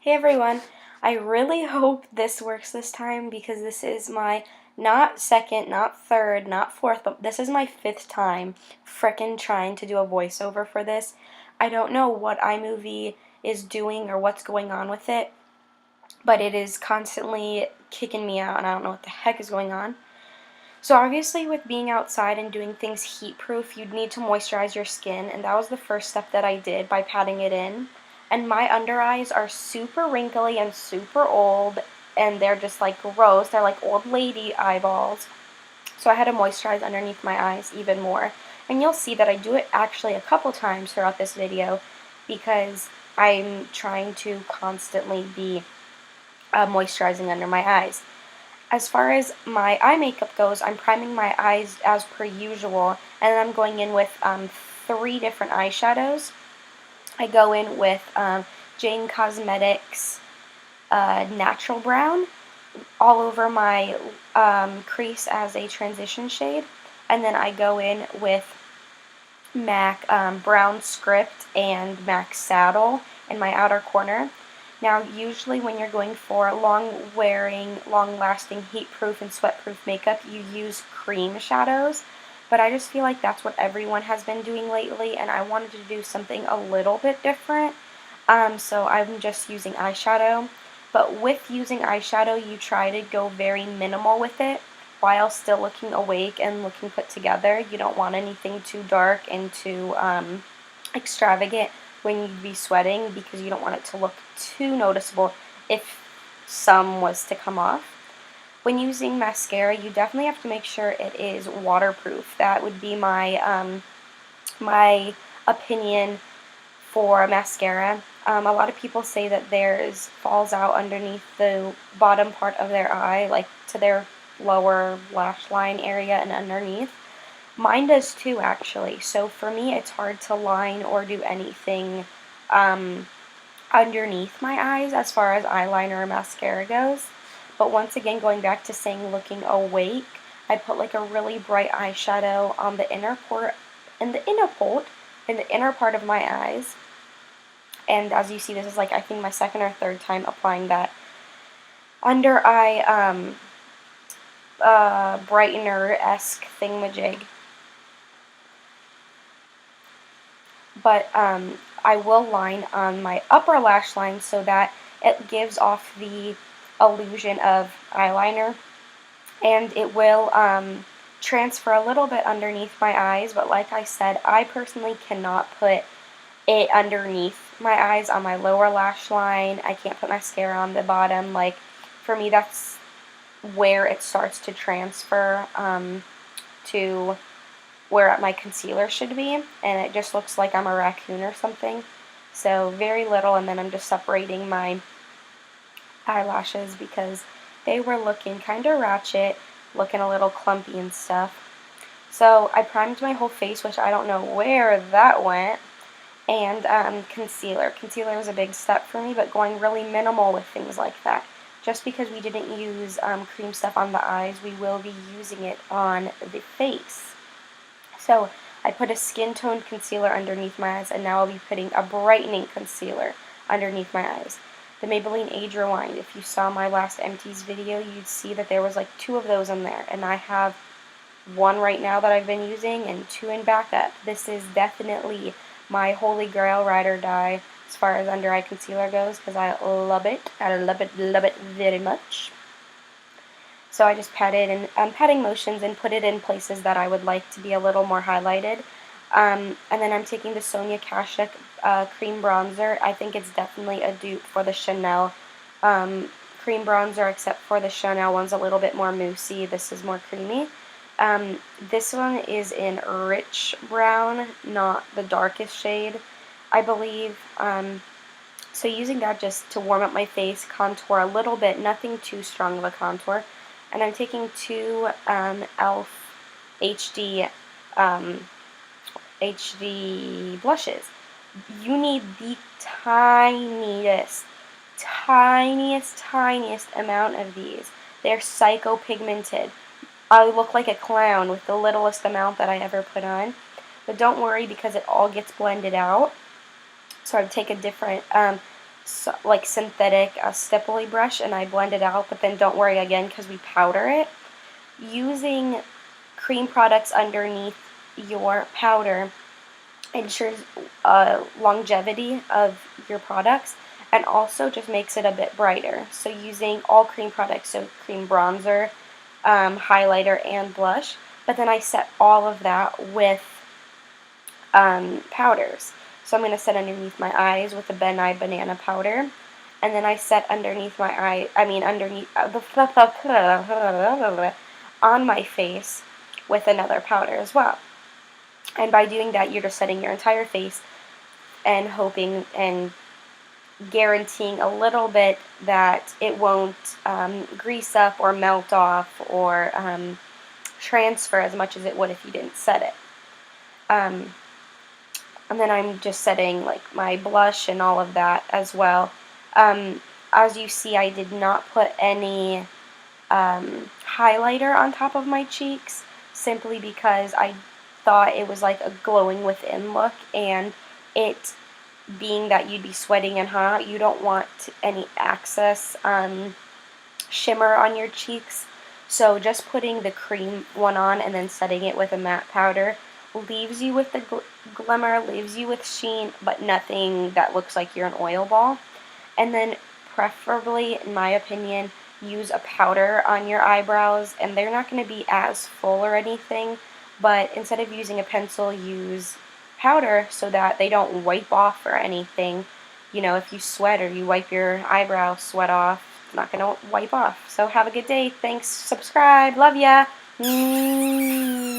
Hey everyone, I really hope this works this time because this is my not second, not third, not fourth, but this is my fifth time frickin' trying to do a voiceover for this. I don't know what iMovie is doing or what's going on with it, but it is constantly kicking me out and I don't know what the heck is going on. So obviously with being outside and doing things heat-proof, you'd need to moisturize your skin, and that was the first step that I did by patting it in. And my under eyes are super wrinkly and super old, and they're just like gross. They're like old lady eyeballs. So I had to moisturize underneath my eyes even more. And you'll see that I do it actually a couple times throughout this video because I'm trying to constantly be moisturizing under my eyes. As far as my eye makeup goes, I'm priming my eyes as per usual, and then I'm going in with 3 different eyeshadows. I go in with Jane Cosmetics Natural Brown all over my crease as a transition shade, and then I go in with MAC Brown Script and MAC Saddle in my outer corner. Now, usually when you're going for long-wearing, long-lasting, heat-proof and sweat-proof makeup, you use cream shadows, but I just feel like that's what everyone has been doing lately, and I wanted to do something a little bit different, so I'm just using eyeshadow. But with using eyeshadow, you try to go very minimal with it while still looking awake and looking put together. You don't want anything too dark and too extravagant when you'd be sweating because you don't want it to look too noticeable if some was to come off. When using mascara, you definitely have to make sure it is waterproof. That would be my my opinion for mascara. A lot of people say that theirs falls out underneath the bottom part of their eye, like to their lower lash line area and underneath. Mine does too, actually. So for me, it's hard to line or do anything underneath my eyes as far as eyeliner or mascara goes. But once again, going back to saying looking awake, I put like a really bright eyeshadow on the inner part of my eyes. And as you see, this is like I think my second or third time applying that under eye brightener-esque thingamajig. But I will line on my upper lash line so that it gives off the illusion of eyeliner, and it will transfer a little bit underneath my eyes, but like I said, I personally cannot put it underneath my eyes on my lower lash line. I can't put mascara on the bottom. Like, for me, that's where it starts to transfer to where my concealer should be, and it just looks like I'm a raccoon or something. So very little, and then I'm just separating my eyelashes because they were looking kind of ratchet, looking a little clumpy and stuff. So I primed my whole face, which I don't know where that went, and concealer. Concealer was a big step for me, but going really minimal with things like that. Just because we didn't use cream stuff on the eyes, we will be using it on the face. So I put a skin-toned concealer underneath my eyes, and now I'll be putting a brightening concealer underneath my eyes. The Maybelline Age Rewind. If you saw my last empties video, you'd see that there was like 2 of those in there, and I have 1 right now that I've been using and 2 in backup. This is definitely my holy grail ride or die as far as under eye concealer goes because I love it. I love it very much. So I just patted in patting motions and put it in places that I would like to be a little more highlighted. And then I'm taking the Sonia Kashuk cream bronzer. I think it's definitely a dupe for the Chanel cream bronzer, except for the Chanel one's a little bit more moussey. This is more creamy. This one is in rich brown, not the darkest shade, I believe. So using that just to warm up my face, contour a little bit, nothing too strong of a contour. And I'm taking 2 e.l.f. HD blushes. You need the tiniest amount of these. They're psycho pigmented. I look like a clown with the littlest amount that I ever put on. But don't worry because it all gets blended out. So I would take a different like synthetic stipply brush, and I blend it out, but then don't worry again because we powder it. Using cream products underneath your powder ensures longevity of your products, and also just makes it a bit brighter. So using all cream products, so cream bronzer, highlighter, and blush, but then I set all of that with powders. So I'm going to set underneath my eyes with the Ben Nye Banana powder, and then I set underneath my eye, underneath on my face with another powder as well. And by doing that, you're just setting your entire face and hoping and guaranteeing a little bit that it won't grease up or melt off or transfer as much as it would if you didn't set it. And then I'm just setting like my blush and all of that as well. As you see, I did not put any highlighter on top of my cheeks, simply because I thought it was like a glowing within look, and it being that you'd be sweating and hot, you don't want any excess shimmer on your cheeks. So just putting the cream one on and then setting it with a matte powder leaves you with the glimmer, leaves you with sheen, but nothing that looks like you're an oil ball. And then preferably, in my opinion, use a powder on your eyebrows, and they're not going to be as full or anything, but instead of using a pencil, use powder so that they don't wipe off or anything. You know, if you sweat or you wipe your eyebrow sweat off, it's not going to wipe off. So have a good day. Thanks. Subscribe. Love ya. Mwah.